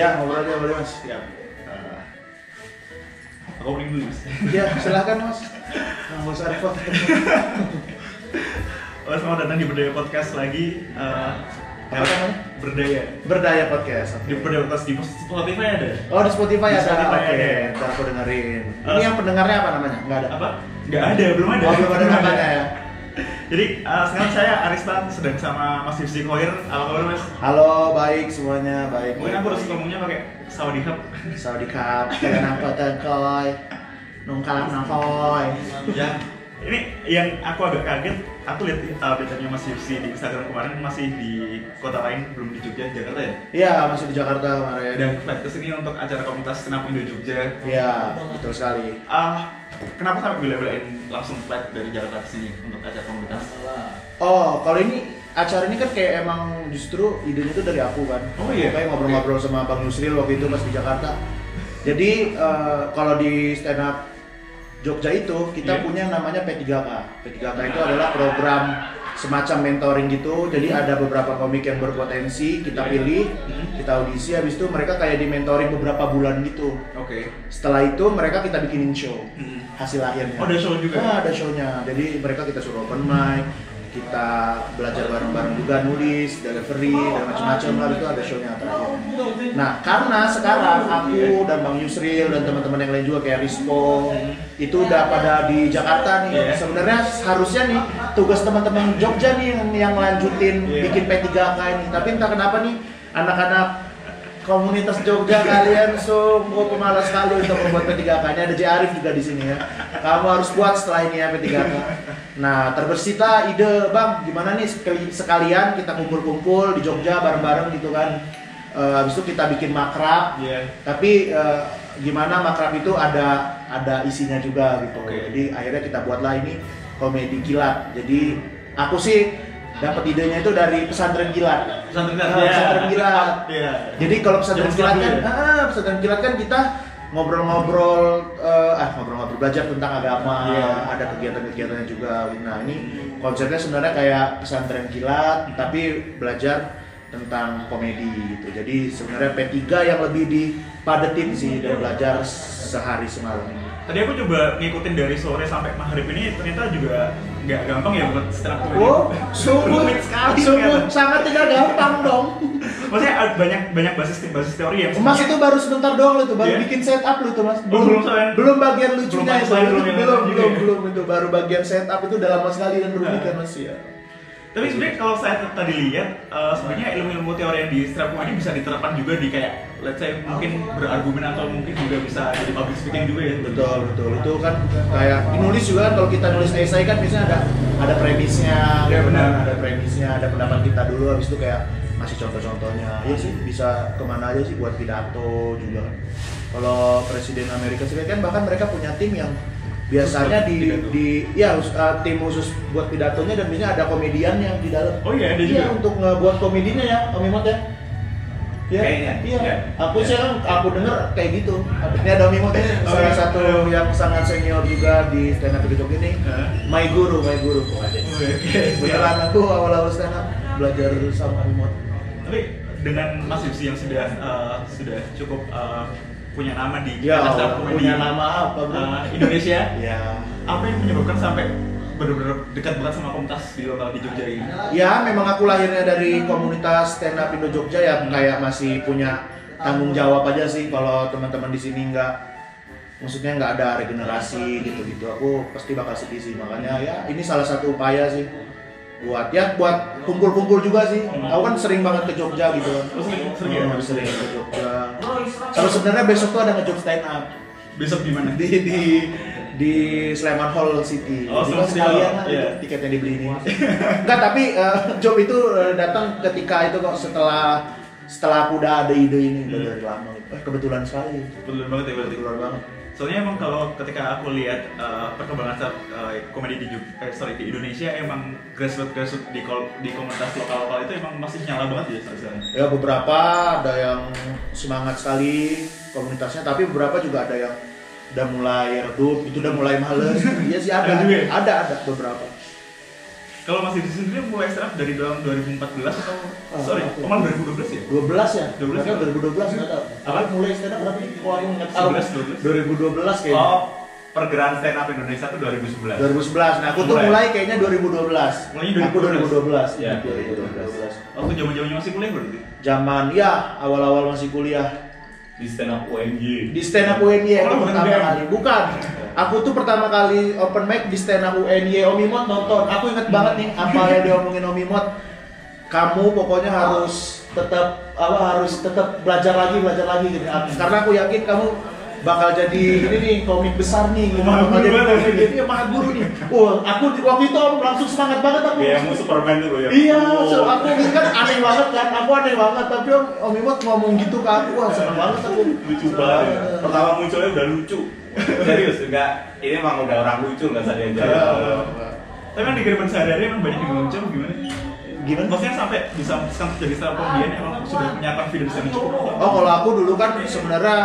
Ya, ngobrol aja boleh Mas. Siap. Aku opening dulu Mas. Ya, silakan Mas. Nggak usah repot. Selamat datang di Berdaya Podcast lagi. Apa namanya? Berdaya Podcast. Di Berdaya Podcast di Spotify ada. Oh, di Spotify ada. Spotify Oke, ada. ntar aku dengerin. Ini yang pendengarnya apa namanya? Nggak ada. Apa? Nggak ada, belum ada. Oh, belum ada namanya ya. Jadi sekarang saya Aristan sedang sama Mas Yusri Khoir. Apa kabar Mas? Halo, baik semuanya, baik. Mungkin aku harus ngomongnya pakai Sawadihap. Sawadikap, kalian apa tengkoy? Nungkalam nangkoy. Ya, ini yang aku agak kaget. Aku lihat update-nya Mas Yusri di Instagram kemarin masih di kota lain, belum di Jogja, Jakarta ya? Iya, masih di Jakarta kemarin. Dan flight kesini untuk acara komunitas Stand Up Indo Jogja. Iya, betul sekali. Kenapa sampai bela-belain langsung flight dari Jakarta ke sini untuk acara komunitas? Oh, kalau ini acara ini kan kayak emang justru idenya tuh dari aku kan. Oh iya? Kayak ngobrol-ngobrol sama Bang Yusril waktu itu pas di Jakarta. Jadi kalau di stand up Jogja itu kita punya namanya P3K. P3K itu adalah program semacam mentoring gitu. Jadi ada beberapa komik yang berpotensi, kita pilih, kita audisi, habis itu mereka kayak di mentoring beberapa bulan gitu. Oke. Setelah itu mereka kita bikinin show. Hasil akhirnya. Oh, ada show juga? Ada shownya. Jadi mereka kita suruh open mic, kita belajar bareng-bareng juga nulis, delivery, dan macam-macam lah, itu ada show-nya terakhir. Nah, karena sekarang aku dan Bang Yusril dan teman-teman yang lain juga kayak Rispo itu udah pada di Jakarta nih. Sebenarnya harusnya nih tugas teman-teman Jogja nih yang lanjutin bikin P3K ini. Tapi entah kenapa nih anak-anak komunitas Jogja kalian sungguh pemalas sekali untuk membuat P3K-nya. Ada J Arif juga di sini ya. Kamu harus buat setelah ini ya P3K. Nah, terbersita ide, Bang, gimana nih sekalian kita kumpul-kumpul di Jogja bareng-bareng gitu kan. Habis itu kita bikin makrab. Tapi gimana makrab itu ada isinya juga gitu. Jadi akhirnya kita buatlah ini komedi kilat. Jadi aku sih dapat idenya itu dari pesantren kilat. Pesantren kilat. Jadi kalau pesantren kilat kan, pesantren kilat kan kita ngobrol-ngobrol belajar tentang agama, ada kegiatan-kegiatannya juga. Nah, ini konsepnya sebenarnya kayak pesantren kilat tapi belajar tentang komedi gitu. Jadi sebenarnya P3 yang lebih dipadetin sih dan belajar sehari semalam. Tadi aku coba ngikutin dari sore sampai maghrib ini, ternyata juga nggak gampang ya buat stand up comedy. Oh, sungguh sangat tidak gampang dong. Maksudnya banyak basis teori yang Mas itu baru sebentar doang itu, baru bikin setup lu itu Mas. Belum bagian lucunya itu. Belum itu baru bagian setup itu udah lama sekali dan rumit kan Mas ya. Tapi sebenarnya kalau saya tadi lihat, sebenarnya ilmu-ilmu teori yang di stand up comedy bisa diterapkan juga di kayak, let's say mungkin berargumen atau mungkin juga bisa jadi public speaking juga ya. Betul. Itu kan kayak nulis juga kan, kalau kita nulis esai kan biasanya ada premisnya, ada premisnya, ada pendapat kita dulu, habis itu kayak masih contoh-contohnya. Iya sih, bisa kemana aja sih buat pidato juga kan. Kalau Presiden Amerika Serikat kan bahkan mereka punya tim yang biasanya tim khusus buat pidatonya, dan biasanya ada komedian yang di dalam. Oh iya, ada juga. Iya, untuk ngebuat komedinya ya, Om Imot ya. Iya. Aku dengar kayak gitu. Ini ada Om Imot ini salah satu yang sangat senior juga di stand up gitu ini. My guru. Beneran aku awal-awal stand up belajar sama Om Imot. Tapi dengan Mas Yusri yang sudah cukup punya nama di stand up comedy, punya nama apa bro? Indonesia. Ya. Apa yang menyebabkan sampai benar-benar dekat banget sama komunitas di lokal di Jogja ini? Ya, memang aku lahirnya dari komunitas stand up Indo Jogja ya, kayak masih punya tanggung jawab aja sih. Kalau teman-teman di sini maksudnya nggak ada regenerasi gitu-gitu, aku pasti bakal sedih sih. Makanya ya ini salah satu upaya sih buat kumpul-kumpul juga sih. Aku kan sering banget ke Jogja gitu. Sering ke Jogja. Kalau sebenarnya besok tuh ada nge-job stand up. Besok di mana? Di Sleman Hall City. Jadi sekalian lah tiketnya dibeli ini. Enggak, tapi job itu datang ketika itu kok setelah aku udah ada ide ini udah dari lama. Kebetulan sekali. Kebetulan banget ya berarti. Kebetulan banget. Soalnya emang kalau ketika aku lihat perkembangan komedi di Indonesia, emang grassroots di komunitas lokal itu emang masih nyala banget ya sebenarnya. Ya, beberapa ada yang semangat sekali komunitasnya, tapi beberapa juga ada yang udah mulai redup, itu udah mulai males. Iya sih ada beberapa. Kalau Mas Didi sendiri mulai stand up dari tahun 2014 atau sorry, malah 2012 ya? 12 ya? 12 kan 2012 nggak tahu. Apa mulai stand up berarti? Kok aku nggak tahu. 2012 kayaknya. Oh, pergerakan stand up Indonesia tuh 2011. 2011. Nah, aku tuh mulai kayaknya 2012. Mulainya Aku 2012. Iya, 2012. Waktu zaman-zamannya masih kuliah berarti? Zaman ya awal-awal masih kuliah. Di stand up UNY. Di stand up UNY Oh, aku bukan pertama BM. kali. Bukan. Aku tuh pertama kali open mic di stand up UNY. Om Imot nonton. Aku inget banget nih apa yang diomongin Om Imot. Kamu pokoknya harus tetap belajar lagi gitu. Karena aku yakin kamu bakal jadi ini nih komik besar nih gitu. Maha Bakal guru jadi banget. komik ini maha guru nih. Wah, aku waktu itu Om langsung semangat banget aku. Kayak mu Superman dulu ya. Iya, so, aku gitu kan aneh banget kan, aku aneh banget tapi Om Imot ngomong gitu ke aku, wah seneng banget aku. Lucu banget. Pertama munculnya udah lucu. Serius enggak? Ini emang udah orang lucu enggak usah diajarin. Tapi kan di kehidupan sehari-hari emang banyak yang lucu gimana? Gimana? Maksudnya sampai bisa jadi stand up comedian emang sudah menyiapkan video yang cukup. Oh kalau aku dulu kan sebenarnya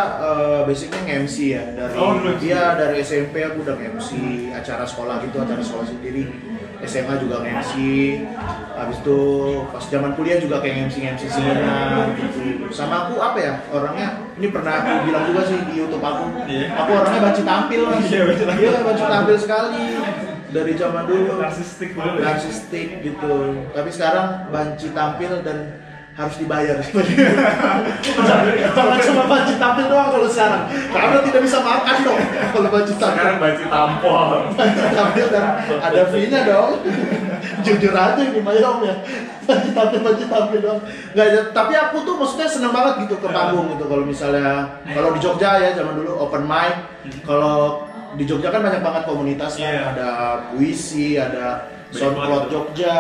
basicnya nge-MC ya dari dulu MC. dia dari SMP aku udah nge-MC acara sekolah gitu, acara sekolah sendiri. SMA juga nge-MC. Habis itu pas zaman kuliah juga kayak nge-MC sebenarnya gitu. Sama aku apa ya? Orangnya ini pernah aku bilang juga sih di YouTube aku. Iya. Aku orangnya banci tampil Mas. Iya, banci tampil. Iya, banci tampil sekali. Dari zaman dulu Narsistik banget. narsistik gitu, tapi sekarang banci tampil dan harus dibayar. Kalau cuma banci tampil doang kalau sekarang, karena tidak bisa makan dong kalau banci tampil. Sekarang banci tampol. Banci tampil dan ada fee-nya dong. Jujur aja ini Mayom ya, banci tampil dong. Nggak, tapi aku tuh maksudnya seneng banget gitu ke panggung gitu. Kalau misalnya kalau di Jogja ya zaman dulu open mic, kalau di Jogja kan banyak banget komunitas kan, Iya. ada puisi, ada Banyak soundcloud banget. Jogja.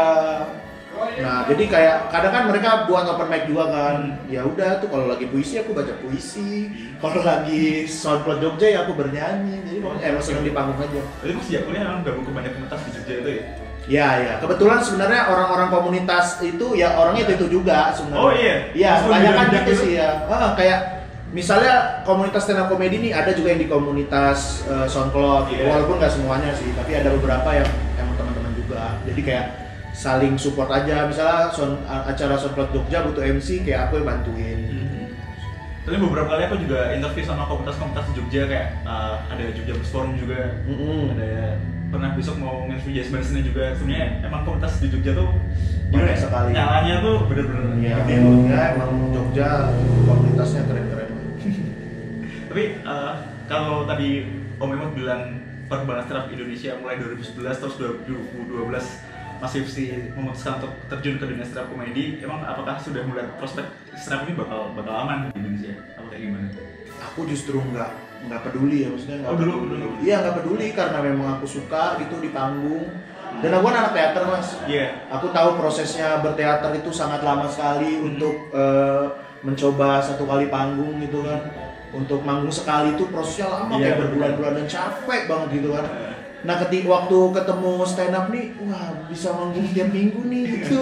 Nah, jadi kayak kadang kan mereka buat open mic juga kan. Ya udah tuh kalau lagi puisi aku baca puisi, kalau lagi soundcloud Jogja ya aku bernyanyi. Jadi pokoknya emang seneng di panggung aja. Jadi Mas sejak kuliah emang gabung ke banyak komunitas di Jogja itu ya? Ya, kebetulan sebenarnya orang-orang komunitas itu ya orangnya itu juga sebenarnya. Oh, iya? Iya, Mas banyak kan beda-beda gitu gitu? sih ya. Kayak misalnya komunitas stand up comedy nih ada juga yang di komunitas SoundCloud gitu. Iya. Walaupun nggak semuanya sih, tapi ada beberapa yang emang teman-teman juga. Jadi kayak saling support aja. Misalnya acara SoundCloud Jogja butuh MC, kayak aku yang bantuin. Tapi beberapa kali aku juga interview sama komunitas-komunitas di Jogja kayak ada Jogja Blues Forum juga, ada pernah besok mau nge-interview Jazz Barista juga. Sebenarnya emang komunitas di Jogja tuh gimana Banyak ya? sekali. Nyalanya tuh bener-bener Ya, gede loh. ya emang Jogja komunitasnya keren-keren. Tapi kalau tadi Om Imot bilang perkembangan stand up Indonesia mulai 2011 terus 2012 masih memutuskan untuk terjun ke dunia stand up comedy, emang apakah sudah melihat prospek stand up ini bakal aman di Indonesia? Apa kayak gimana? Aku justru nggak peduli ya, maksudnya nggak Oh, dulu. Iya nggak peduli karena memang aku suka gitu di panggung. Dan aku kan anak teater Mas. Iya. Aku tahu prosesnya berteater itu sangat lama sekali untuk mencoba satu kali panggung gitu kan. Untuk manggung sekali itu prosesnya lama Iya, kayak berbulan-bulan dan capek banget gitu kan. Nah waktu ketemu stand up nih, wah bisa manggung tiap minggu nih gitu.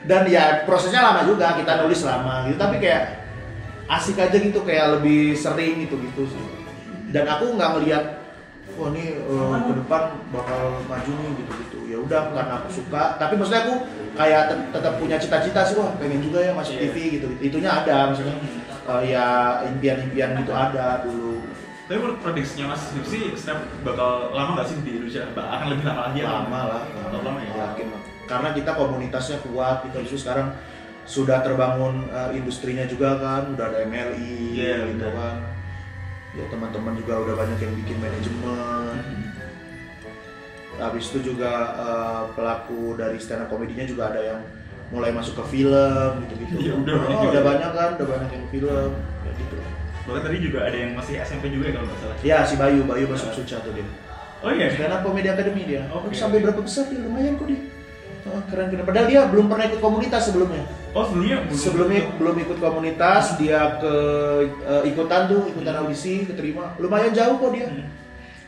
Dan ya prosesnya lama juga, kita nulis lama gitu. Tapi kayak asik aja gitu, kayak lebih sering gitu sih. Dan aku nggak ngelihat, wah ini ke depan bakal maju nih gitu. Ya udah karena aku suka. Tapi maksudnya aku kayak tetap punya cita-cita sih, wah pengen juga ya masuk TV gitu. Itunya ada maksudnya. Ya impian-impian gitu ada dulu. Tapi menurut prediksinya Mas Dipsi, stand up bakal lama nggak sih di Indonesia? Akan lebih lama lagi? Lama lah, Lama ya? yakin lah. Karena kita komunitasnya kuat gitu, justru sekarang sudah terbangun industrinya juga kan, udah ada MLI Iya, gitu benar. kan. Ya teman-teman juga udah banyak yang bikin manajemen. Habis itu juga pelaku dari stand up komedinya juga ada yang mulai masuk ke film gitu-gitu. Iya, udah banyak juga. udah banyak kan, udah banyak yang film ya gitu. Bahkan tadi juga ada yang masih SMP juga ya kalau nggak salah. Ya si Bayu masuk Suca tuh dia. Oh iya? Stand up Comedy Academy dia. Oke. Sampai berapa besar dia? Lumayan kok dia. Keren. Padahal dia belum pernah ikut komunitas sebelumnya. Oh sebelumnya? Sebelumnya belum ikut komunitas, dia ke ikutan audisi, keterima. Lumayan jauh kok dia.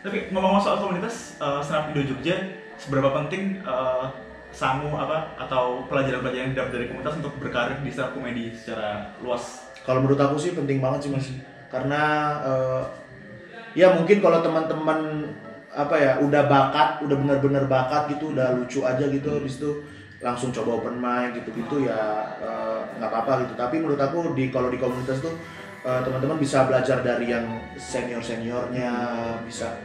Tapi ngomong soal komunitas, stand up Indo Jogja, seberapa penting sangu atau pelajaran-pelajaran yang didapat dari komunitas untuk berkarir di stand up comedy secara luas? Kalau menurut aku sih penting banget sih Mas. Karena ya mungkin kalau teman-teman apa ya, udah benar-benar bakat gitu, udah lucu aja gitu, habis itu langsung coba open mic gitu-gitu ya nggak apa-apa gitu. Tapi menurut aku kalau di komunitas tuh teman-teman bisa belajar dari yang seniornya, bisa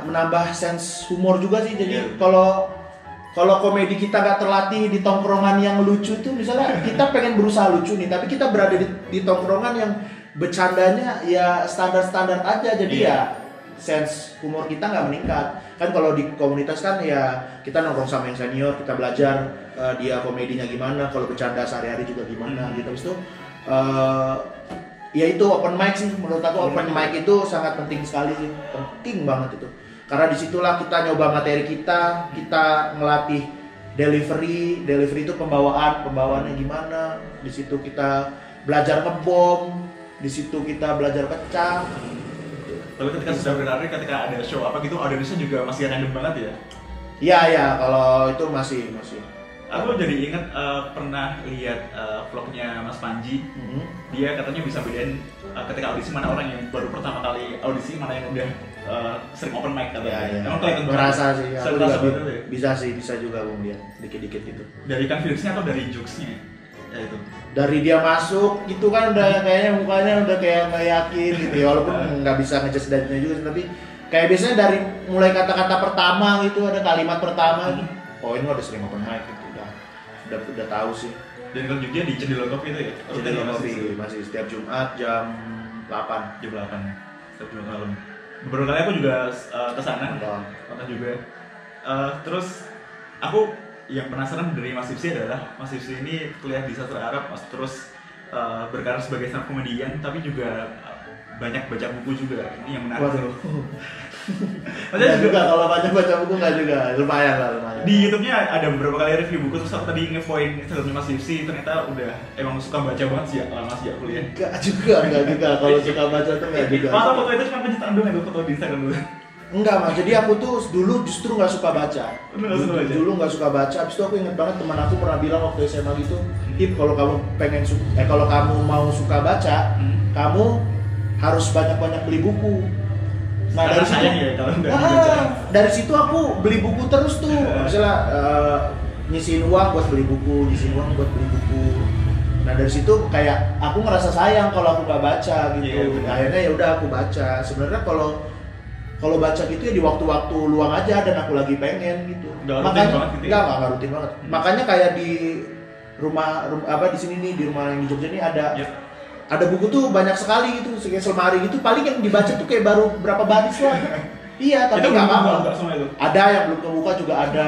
menambah sense humor juga sih. Jadi kalau komedi kita nggak terlatih di tongkrongan yang lucu tuh, misalnya kita pengen berusaha lucu nih, tapi kita berada di tongkrongan yang bercandanya ya standar-standar aja, jadi ya sense humor kita nggak meningkat. Kan kalau di komunitas kan ya kita nongkrong sama yang senior, kita belajar dia komedinya gimana, kalau bercanda sehari-hari juga gimana gitu. Habis itu ya itu open mic sih, menurut aku open mic itu sangat penting sekali sih, penting banget itu. Karena disitulah kita nyoba materi kita ngelatih delivery itu pembawaannya gimana. Di situ kita belajar ngebom, di situ kita belajar pecah. Tapi ketika sudah berkarir, ketika ada show apa gitu, audiensnya juga masih random banget ya? Iya, kalau itu masih. Aku jadi ingat pernah lihat vlognya Mas Panji. Dia katanya bisa bedain ketika audisi mana orang yang baru pertama kali audisi, mana yang udah sering open mic katanya. Iya. Emang kelihatan Merasa sih, aku juga ya? bisa juga Bung dia dikit-dikit gitu. Dari confidence-nya atau dari jokes-nya? Ya itu. Dari dia masuk gitu kan udah kayaknya mukanya udah kayak nggak yakin gitu ya, walaupun nggak bisa ngejudge dari juga sih, tapi kayak biasanya dari mulai kata-kata pertama gitu, ada kalimat pertama gitu. Oh ini udah sering open mic gitu, udah tahu sih. Dan kalau juga di Cendela Coffee itu ya? Cendela Coffee masih setiap Jumat jam 8. Jam 8 setiap Jumat malam. Beberapa kali aku juga kesana nonton juga. Terus aku yang penasaran dari Mas Hipsi adalah Mas Hipsi ini kuliah di sastra Arab, terus berkarir sebagai stand up comedian, tapi juga banyak baca buku juga. Ini yang menarik. Waduh. Maksudnya juga kalau banyak baca buku nggak juga, lumayan. Di YouTube-nya ada beberapa kali review buku, terus aku tadi ngepoin Instagramnya Mas Hipsi, ternyata udah emang suka baca banget sih ya lama sejak kuliah. Enggak juga. Kalau suka baca tuh nggak juga. Masa foto itu cuma pencitraan doang itu foto di Instagram dulu? Enggak Mas, jadi aku tuh dulu justru nggak suka baca. Dulu nggak suka baca. Abis itu aku inget banget teman aku pernah bilang waktu SMA gitu, Hip, kalau kamu kalau kamu mau suka baca, kamu harus banyak-banyak beli buku. Nah dari situ, dari situ aku beli buku terus tuh. Misalnya nyisihin uang buat beli buku. Nah dari situ kayak aku ngerasa sayang kalau aku nggak baca gitu. Akhirnya ya udah aku baca. Sebenarnya kalau baca gitu ya di waktu-waktu luang aja dan aku lagi pengen gitu. Makanya nggak rutin banget. Makanya kayak di rumah di sini nih, di rumah yang di Jogja ini ada buku tuh banyak sekali gitu, kayak selemari gitu. Paling yang dibaca tuh kayak baru berapa baris lah. Iya, tapi nggak apa-apa. Ada yang belum kebuka juga ada.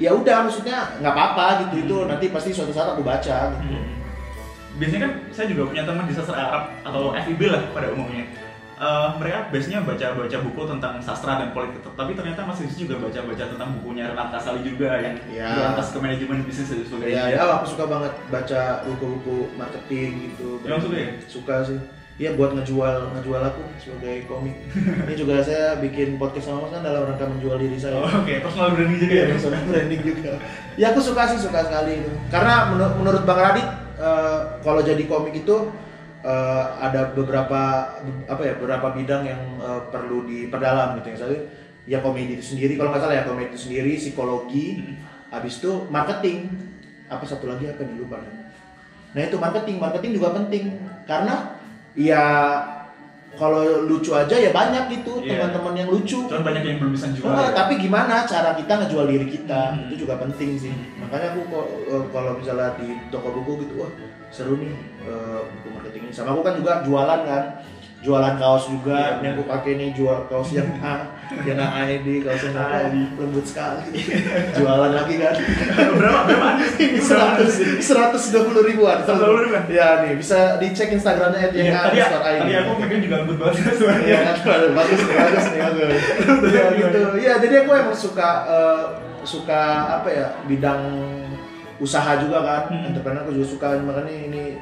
Ya udah, maksudnya nggak apa-apa gitu. Itu nanti pasti suatu saat aku baca gitu. Biasanya kan saya juga punya teman di sastra Arab atau FIB lah pada umumnya. Mereka biasanya baca buku tentang sastra dan politik, tapi ternyata Mas Hipsi juga baca tentang bukunya Renat Kasali juga yang berantas ke manajemen bisnis dan sebagainya. Iya, aku suka banget baca buku-buku marketing gitu. Yang suka ya? Suka sih. Iya, buat ngejual aku sebagai komik. Ini juga saya bikin podcast sama Mas kan dalam rangka menjual diri saya. Oke, personal branding juga ya? Personal branding juga. Ya aku suka sekali itu. Karena menurut Bang Radit, kalau jadi komik itu ada beberapa bidang yang perlu diperdalam gitu. Misalnya ya komedi itu sendiri, kalau nggak salah ya komedi itu sendiri, psikologi, habis itu marketing, apa satu lagi apa nih lupa. Nah itu marketing juga penting karena ya kalau lucu aja ya banyak gitu teman-teman yang lucu. Cuman banyak yang belum bisa jual. Tapi gimana cara kita ngejual diri kita itu juga penting sih. Makanya aku kalau misalnya di toko buku gitu, wah seru nih buku marketing ini. Sama aku kan juga jualan kaos juga. Yang aku pakai nih jual kaos yang AED, kaos yang lembut sekali. Jualan lagi kan. Berapa? Ini 120 ribuan. 120 ribuan. Ya nih bisa dicek Instagramnya @yang__. Tadi aku mikir juga lembut banget suaranya. Iya, bagus nih. Iya gitu. Iya, jadi aku emang suka apa ya, bidang usaha juga kan, entrepreneur aku juga suka, makanya ini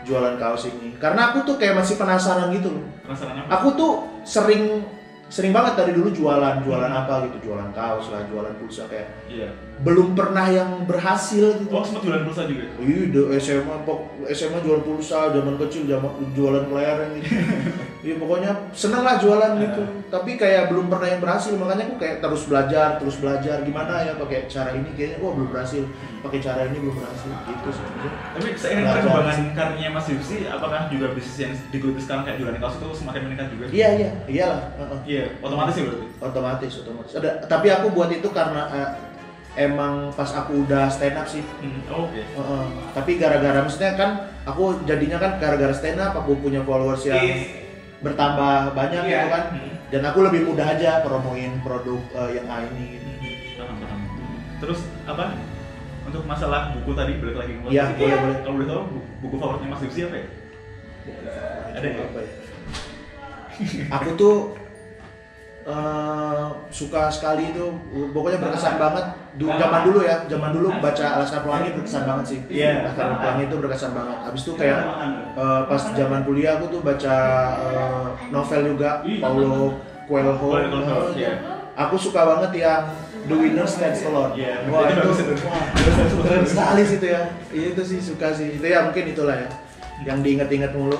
jualan kaos ini. Karena aku tuh kayak masih penasaran gitu loh. Penasaran apa? Aku tuh sering sering banget dari dulu jualan apa gitu, jualan kaos lah, jualan pulsa kayak. Iya. Belum pernah yang berhasil gitu. Oh, sempat jualan pulsa juga. Iya, SMA jualan pulsa, zaman kecil jualan kelereng gitu. Iya, pokoknya seneng lah jualan gitu. Tapi kayak belum pernah yang berhasil, makanya aku kayak terus belajar gimana ya pakai cara ini, kayaknya belum berhasil. Pakai cara ini belum berhasil gitu sih. Tapi seiring perkembangan karirnya Mas Yufsi, apakah juga bisnis yang digeluti sekarang kayak jualan kaos itu semakin meningkat juga? Iyalah. Iya, otomatis ya berarti. Otomatis. Tapi aku buat itu karena emang pas aku udah stand up sih. Oke. Tapi gara-gara maksudnya kan aku jadinya kan gara-gara stand up aku punya followers yang bertambah banyak gitu kan. Dan aku lebih mudah aja promoin produk yang ini gitu. Paham. Terus apa? Untuk masalah buku tadi balik lagi ke Iya, boleh. Kalau boleh tahu buku favoritnya Mas Yufsi apa ya? Ada nggak? Apa ya? Aku tuh suka sekali itu, pokoknya berkesan banget. Zaman dulu baca Laskar Pelangi berkesan banget sih. Iya. Laskar Pelangi itu berkesan banget. Habis itu kayak pas zaman kuliah aku tuh baca novel juga, Paulo Coelho. Iya. Aku suka banget yang The Winner Stands Alone. Iya. Wah itu keren sekali sih itu ya. Itu sih suka sih. Itu ya mungkin itulah ya. Yang diingat-ingat mulu.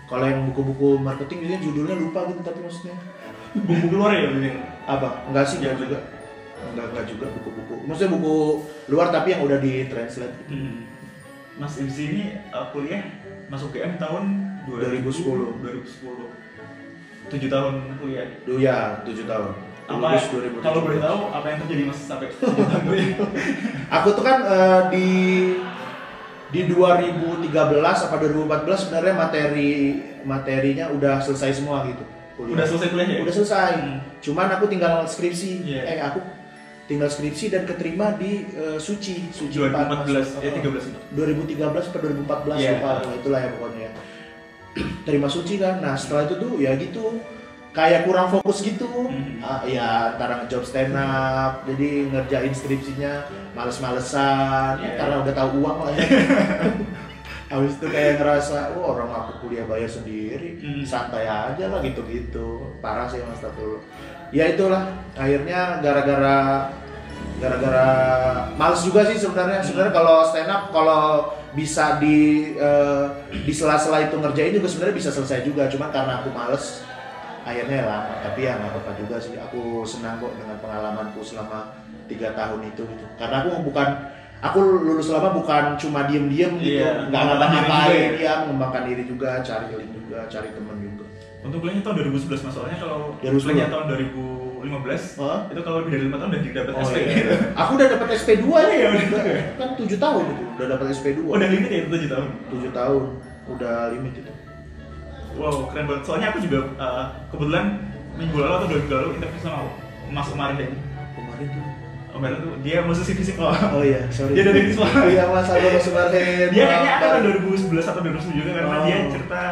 Kalau yang buku-buku marketing biasanya judulnya lupa gitu, tapi maksudnya Buku luar ya berarti? apa? Enggak sih, enggak juga. Enggak juga buku-buku. Maksudnya buku luar tapi yang udah di-translate. Mas Yufsi ini kuliah masuk GM tahun 2010. 7 tahun kuliah. Ya, 7 tahun. Apa, kalau boleh tahu apa yang terjadi Mas sampai 7 tahun kuliah? Aku tuh kan di 2013 apa 2014 sebenarnya materinya udah selesai semua gitu. Kuliah. Udah selesai kuliahnya? Udah selesai. Cuman aku tinggal skripsi. Yeah. Aku tinggal skripsi dan keterima di Suci 2014 2013 atau 2014 Yeah. lupa, itulah ya pokoknya. Terima Suci kan. Nah, setelah itu tuh ya gitu. Kayak kurang fokus gitu. Ya antara ngejob stand up, jadi ngerjain skripsinya males-malesan karena udah tahu uang lah ya. Habis itu kayak ngerasa, orang aku kuliah bayar sendiri, santai aja lah gitu-gitu. Parah sih Mas Tatul. Ya itulah, akhirnya gara-gara males juga sih sebenarnya. Sebenarnya kalau stand up kalau bisa di sela-sela itu ngerjain juga sebenarnya bisa selesai juga. Cuma karena aku males, akhirnya lama. Tapi ya nggak apa-apa juga sih. Aku senang kok dengan pengalamanku selama 3 tahun itu gitu. Karena aku lulus lama bukan cuma diem-diem gitu, nggak ngapa-ngapain, ya mengembangkan diri juga, cari link juga, cari temen juga. Untuk kuliahnya tahun 2011 masalahnya, kalau 2011. kuliahnya tahun 2015 itu kalau lebih dari 5 tahun dan juga dapat SP. Iya. Aku udah dapat SP2 ya, kan 7 tahun itu, udah dapat SP2. Udah limit ya itu 7 tahun? 7 tahun, udah limit itu. Wow, keren banget. Soalnya aku juga kebetulan minggu lalu atau 2 minggu lalu interview sama Mas Kemarin tuh. Kemarin tuh dia musisi fisik loh. Oh iya, sorry. Dia dari fisik. Iya Mas Aldo Sumarhen. Dia kayaknya angkatan 2011 atau 2010 juga karena dia cerita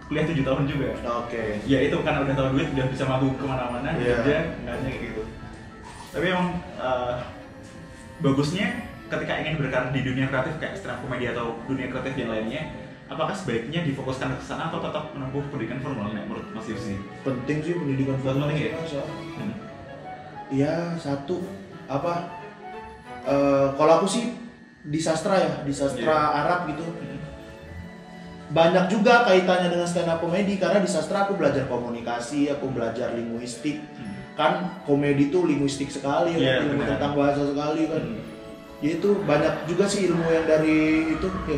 kuliah 7 tahun juga. Oke. Ya itu karena udah tahu duit, udah bisa magang kemana-mana, kerja, nggak hanya kayak gitu. Tapi emang bagusnya ketika ingin berkarir di dunia kreatif kayak stand up comedy atau dunia kreatif yang lainnya, apakah sebaiknya difokuskan ke sana atau tetap menempuh pendidikan formal menurut Mas Yufsi? Penting sih pendidikan formal. Penting ya? Iya, satu apa? Kalau aku sih di sastra ya, di sastra Arab gitu. Banyak juga kaitannya dengan stand up comedy karena di sastra aku belajar komunikasi, aku belajar linguistik. Kan komedi itu linguistik sekali, ilmu tentang bahasa sekali kan. Ya itu banyak juga sih ilmu yang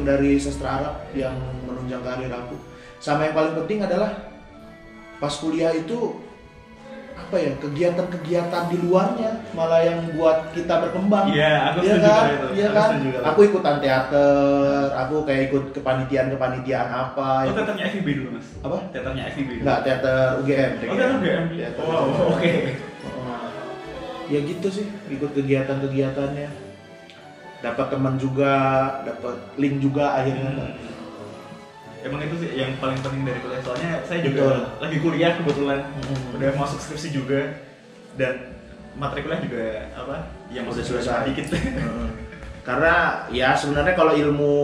dari sastra Arab yang menunjang karir aku. Sama yang paling penting adalah pas kuliah itu apa ya, kegiatan-kegiatan di luarnya malah yang buat kita berkembang. Iya, aku setuju kan? itu. Iya kan? Aku ikutan teater, aku kayak ikut kepanitiaan apa. Oh, teaternya FIB dulu Mas? Apa? Teaternya FIB dulu? Enggak, teater UGM. Oh, teater UGM? Wow, oke. Ya gitu sih, ikut kegiatan-kegiatannya. Dapat teman juga, dapat link juga akhirnya. Emang itu sih yang paling penting dari kuliah, soalnya saya juga lagi kuliah kebetulan, udah masuk skripsi juga, dan materi kuliah juga yang udah selesai dikit. Karena ya sebenarnya kalau ilmu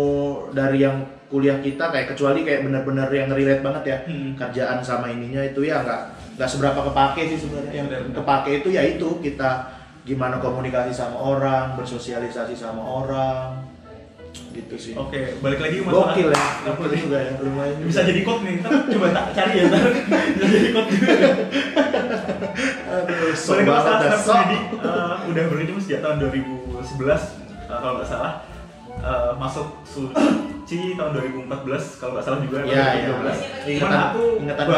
dari yang kuliah kita kayak kecuali kayak benar-benar yang relate banget ya kerjaan sama ininya itu ya nggak seberapa kepake sih sebenarnya. Yang kepake itu ya itu kita gimana komunikasi sama orang, bersosialisasi sama orang, gitu sih. Oke, balik lagi ke masalah. Gokil ya, gokil juga ya, lumayan. Bisa jadi quote nih, ntar coba tak cari ya ntar. Bisa jadi quote juga. Aduh, Balik ke masalah banget, stand up comedy, udah berkecimpung sejak tahun 2011 kalau nggak salah. Masuk Suci tahun 2014 kalau nggak salah juga. Iya, 2012. Cuman aku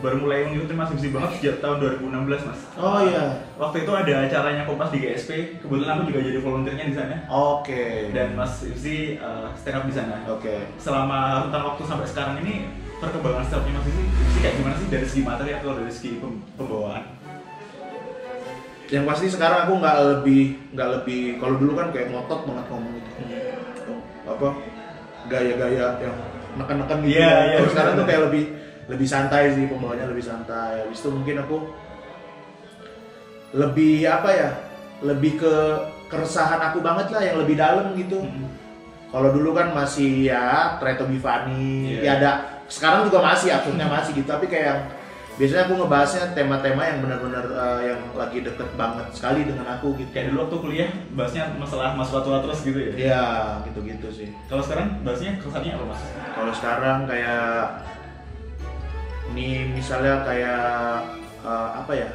baru mulai mengikuti Mas Hipsi banget sejak tahun 2016 Mas. Oh iya. Waktu itu ada acaranya Kompas di GSP, kebetulan aku juga jadi volunteernya di sana. Oke. Dan Mas Hipsi stand up di sana. Oke. Selama rentang waktu sampai sekarang ini perkembangan stand upnya Mas Hipsi kayak gimana sih dari segi materi atau dari segi pembawaan? Yang pasti sekarang aku nggak lebih kalau dulu kan kayak ngotot banget ngomong gitu. Apa gaya-gaya yang neken-neken gitu. Iya, Kalau sekarang tuh kayak lebih santai sih, pembawaannya lebih santai. Habis itu mungkin aku lebih apa ya? Lebih ke keresahan aku banget lah yang lebih dalam gitu. Kalau dulu kan masih ya Treto Bivani, ya ada. Sekarang juga masih absurdnya masih gitu, tapi kayak yang biasanya aku ngebahasnya tema-tema yang benar-benar yang lagi deket banget sekali dengan aku gitu. Kayak dulu waktu kuliah bahasnya masalah mahasiswa tua terus gitu ya? Iya, gitu-gitu sih. Kalau sekarang bahasnya kesannya apa Mas? Kalau sekarang kayak ini misalnya kayak apa ya?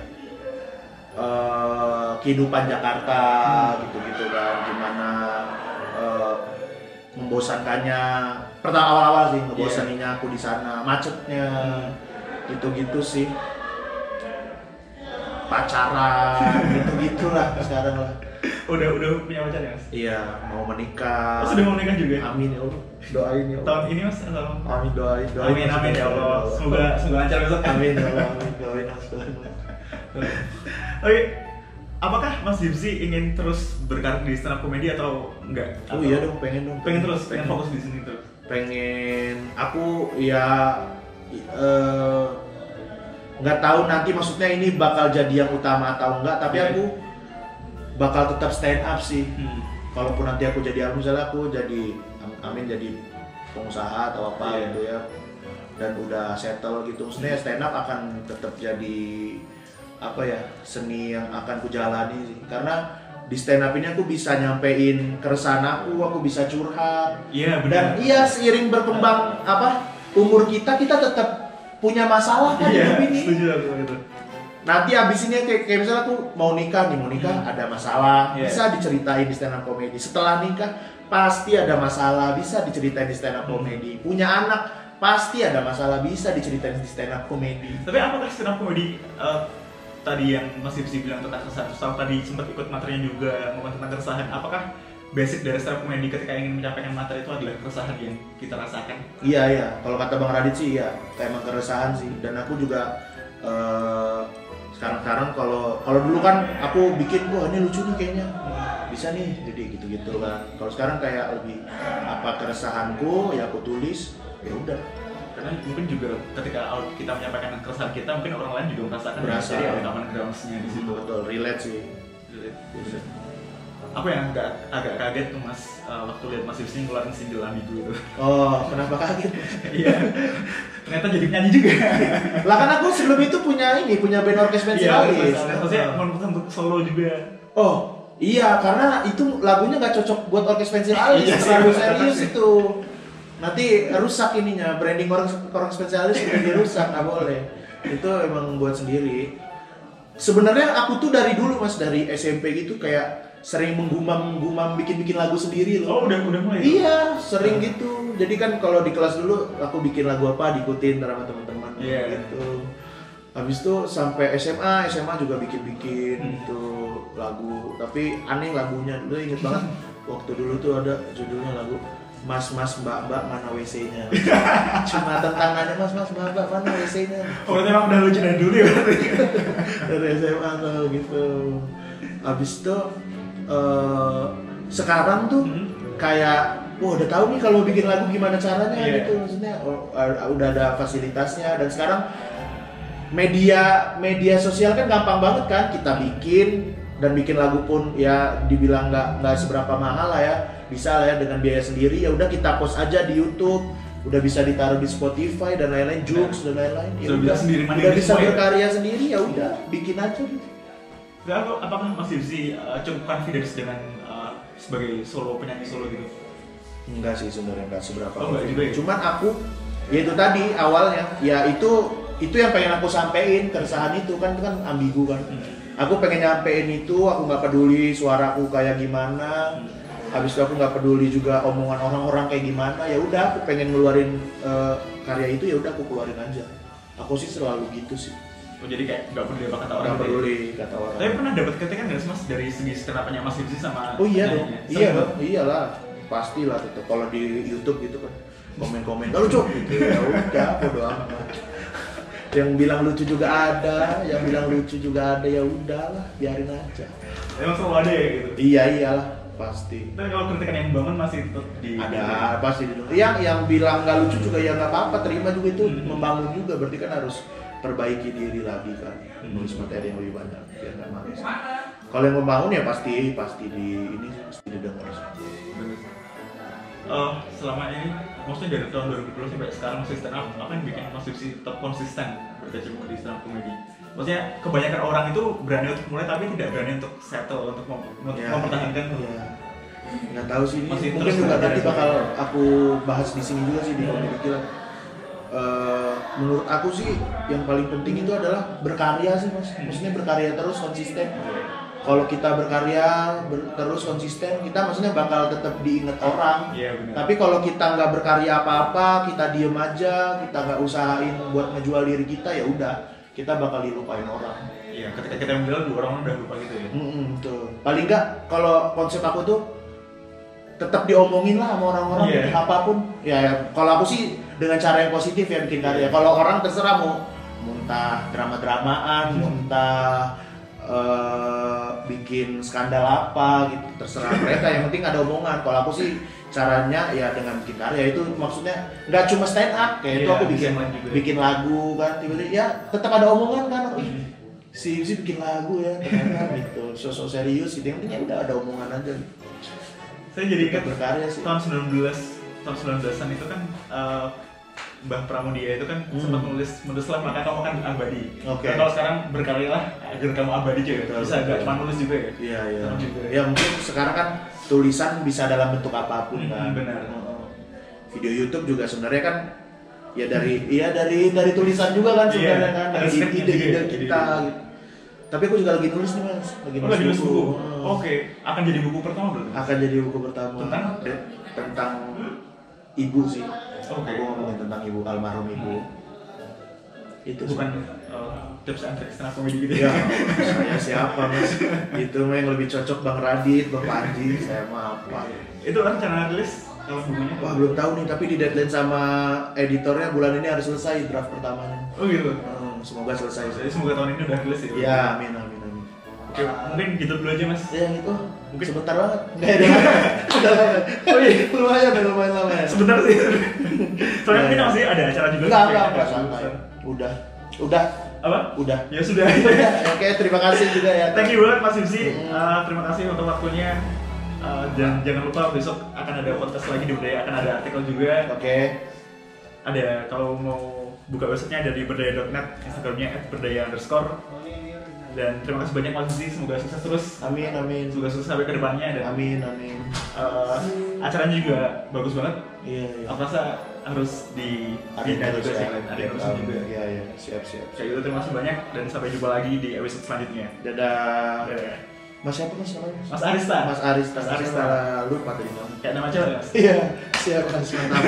Kehidupan Jakarta gitu-gitu kan, gimana membosankannya. Pertama awal-awal sih ngebosaninnya aku di sana, macetnya. Gitu-gitu sih, pacaran gitu-gitulah sekarang lah. Udah punya pacar ya Mas? Iya, mau menikah. Sudah mau menikah juga? Amin ya Allah, doain ya Allah. Tahun ini Mas? Atau? Amin, doain Amin ya Allah. Semoga lancar besok. Amin ya Allah, amin, doain Mas. Oke, apakah Mas Hipsi ingin terus berkarir di stand up comedy atau enggak? Oh iya dong, pengen dong. Pengen fokus di sini terus. Pengen, aku ya nggak tahu nanti maksudnya ini bakal jadi yang utama atau enggak, tapi aku bakal tetap stand up sih. Kalaupun nanti aku jadi misalnya aku jadi amin jadi pengusaha atau apa gitu ya, dan udah settle gitu, maksudnya stand up akan tetap jadi apa ya, seni yang akan ku jalani sih. Karena di stand up ini aku bisa nyampein keresahan aku bisa curhat. Iya benar. Dan iya, seiring berkembang umur kita tetap punya masalah kan hidup ini. Setuju aku gitu. Nanti abis ini kayak misalnya aku mau nikah ada masalah, bisa diceritain di stand up comedy. Setelah nikah pasti ada masalah, bisa diceritain di stand up comedy. Punya anak pasti ada masalah, bisa diceritain di stand up comedy. Tapi apakah stand up comedy tadi yang Mas Hipsi bilang tentang keresahan, terus tadi sempat ikut materinya juga ngomong tentang keresahan, apakah basic dari stand up comedy ketika ingin menyampaikan materi itu adalah keresahan yang kita rasakan? Iya. Kalau kata Bang Radit sih iya, emang keresahan sih. Dan aku juga sekarang kalau dulu kan aku bikin, wah ini lucu nih kayaknya, bisa nih, jadi gitu kan. Kalau sekarang kayak lebih keresahanku ya aku tulis, ya udah. Karena mungkin juga ketika kita menyampaikan keresahan kita, mungkin orang lain juga merasakan. Jadi ada common grounds-nya di situ. Betul, relate sih. Apa yang agak kaget tuh Mas waktu lihat Mas Hipsi ngeluarin single Ambigu itu? Oh, kenapa kaget? Iya. Ternyata jadi penyanyi juga. Lah kan aku sebelum itu punya band Orkes Pensialis. Maksudnya untuk solo juga. Oh, iya, karena itu lagunya nggak cocok buat Orkes Pensialis. Terlalu serius itu. Nanti rusak ininya, branding Orkes Pensialis jadi rusak, nggak boleh. Itu emang buat sendiri. Sebenarnya aku tuh dari dulu Mas, dari SMP gitu kayak sering menggumam bikin lagu sendiri loh. Oh, udah mulai. Iya, sering gitu. Jadi kan kalau di kelas dulu aku bikin lagu apa diikutin sama teman-teman gitu. Habis itu sampai SMA juga bikin gitu lagu. Tapi aneh lagunya. Lu inget banget waktu dulu tuh ada judulnya lagu Mas Mbak mana WC-nya. Cuma tantangannya Mas Mbak mana WC-nya. Oh, berarti emang udah lucu dari dulu ya berarti. Dari SMA tuh gitu. Habis itu sekarang tuh kayak udah tahu nih kalau bikin lagu gimana caranya gitu, maksudnya udah ada fasilitasnya. Dan sekarang media sosial kan gampang banget kan, kita bikin lagu pun ya dibilang nggak seberapa mahal lah ya, bisa lah ya dengan biaya sendiri, ya udah kita post aja di YouTube, udah bisa ditaruh di Spotify dan lain-lain, Joox dan lain-lain. Ya Sudah bisa sendiri, udah mandiri bisa semua ya? berkarya sendiri, ya udah bikin aja gitu. Apakah Mas Yusri cukup confidence dengan sebagai penyanyi solo gitu? Enggak sih sebenarnya, enggak seberapa. Oh, enggak juga ya? Cuman aku, ya itu tadi awalnya, ya itu yang pengen aku sampein, keresahan itu kan ambigu kan. Aku pengen nyampein itu, aku nggak peduli suaraku kayak gimana, habis itu aku nggak peduli juga omongan orang-orang kayak gimana. Ya udah, aku pengen ngeluarin karya itu, ya udah aku keluarin aja. Aku sih selalu gitu sih. Oh, jadi kayak nggak peduli apa kata orang? Nggak peduli kata orang. Tapi pernah dapat kritikan nggak sih Mas dari segi kenapanya Mas Yusri sama? Oh iya dong, penyanyinya? iya Sering dong, iyalah, pastilah tetap. Kalau di YouTube gitu kan, komen-komen nggak lucu, gitu. Ya udah, bodo amat. Yang bilang lucu juga ada, yang bilang lucu juga ada, ya udahlah, biarin aja. Emang selalu ada ya gitu? Iya iyalah, pasti. Tapi kalau kritikan yang membangun masih tetap di Ada pasti dulu. Yang bilang nggak lucu juga ya nggak apa-apa, terima juga itu membangun juga. Berarti kan harus perbaiki diri lagi kan, nulis materi yang lebih banyak biar nggak malas. Kalau yang membangun ya pasti pasti didengar. Selama ini, maksudnya dari tahun 2020 sampai sekarang masih stand up, apa yang bikin Mas Yusri tetap konsisten berkecimpung di stand up comedy? Maksudnya kebanyakan orang itu berani untuk mulai tapi tidak berani untuk settle, untuk mempertahankan. Ya. Nggak tahu sih, Masih mungkin terus juga belajar nanti ya. bakal aku bahas di sini juga sih di Komedi Kilat. Menurut aku sih yang paling penting itu adalah berkarya sih Mas. Maksudnya berkarya terus konsisten. Kalau kita berkarya terus konsisten, kita maksudnya bakal tetap diingat orang. Iya benar. Tapi kalau kita nggak berkarya apa-apa, kita diem aja, kita nggak usahain buat ngejual diri kita, ya udah kita bakal dilupain orang. Iya, ketika kita menjual dua orang udah lupa gitu ya. Betul. Paling nggak kalau konsep aku tuh tetap diomongin lah sama orang-orang, Iya. apapun. Ya kalau aku sih dengan cara yang positif ya bikin karya. Kalau orang terserah mau entah drama-dramaan, entah bikin skandal apa gitu, terserah mereka, yang penting ada omongan. Kalau aku sih caranya ya dengan bikin karya itu, maksudnya nggak cuma stand up kayak itu, Iya, aku bisa main juga. bikin lagu kan, tiba-tiba ya tetap ada omongan kan. Si bikin lagu ya ternyata gitu, sosok serius gitu, yang penting ya udah ada omongan aja gitu. Saya jadi ingat Berkarya sih. tahun 19-an itu kan Mbah Pramudia itu kan sempat menulislah maka kamu akan abadi. Oke. Nah, kalau sekarang berkaryalah agar kamu abadi juga. Betul, Bisa nggak cuma nulis juga ya? Iya. Sama juga. Ya mungkin sekarang kan tulisan bisa dalam bentuk apapun kan. Benar. Video YouTube juga sebenarnya kan ya dari tulisan juga kan sebenarnya Iya, kan, ada dari skripnya ide-ide juga, kita ide-ide. gitu. Tapi aku juga lagi nulis nih Mas, Lagi nulis buku. Hmm. Oke, akan jadi buku pertama berarti? Akan jadi buku pertama tentang ibu sih. Oke. Aku ngomongin tentang ibu, almarhum ibu. Itu sih. Bukan tips and tricks stand up comedy gitu Ya, saya siapa Mas? Itu mah yang lebih cocok Bang Radit, Bang Panji, saya mah apa? Itu rencana rilis kalau bukunya? Wah belum tahu nih, tapi di deadline sama editornya bulan ini harus selesai draft pertamanya. Oh gitu. Semoga selesai. Jadi semoga tahun ini udah rilis ya? Ya, amin. Oke, mungkin gitu dulu aja Mas. Ya gitu, Mungkin- sebentar banget. Nggak ada. Udah lama. Oh iya, lumayan lama ya. Sebentar sih. Soalnya Ya, mungkin ya. masih ada acara juga. Enggak santai. Udah. Apa? Udah. Ya sudah. Oke, terima kasih juga ya. Thank you banget Mas Yusri. Terima kasih untuk waktunya. Dan jangan lupa besok akan ada podcast lagi di Berdaya, akan ada artikel juga. Oke. Ada kalau mau buka websitenya ada di berdaya.net, Instagramnya @berdaya_. Dan terima kasih banyak Mas Yusri, semoga sukses terus. Amin. Semoga sukses sampai ke depannya dan Amin. acaranya juga bagus banget. Iya. Aku rasa harus di Ada juga sih, ada yang harus juga. Iya, siap. Kayak gitu, terima kasih banyak dan sampai jumpa lagi di episode selanjutnya. Dadah. Dadah. Mas siapa Mas namanya? Mas Arista. Mas Arista. Mas Arista. Saya malah lupa tadi namanya. Kayak nama cewek Mas. Iya, siap Mas. Mantap.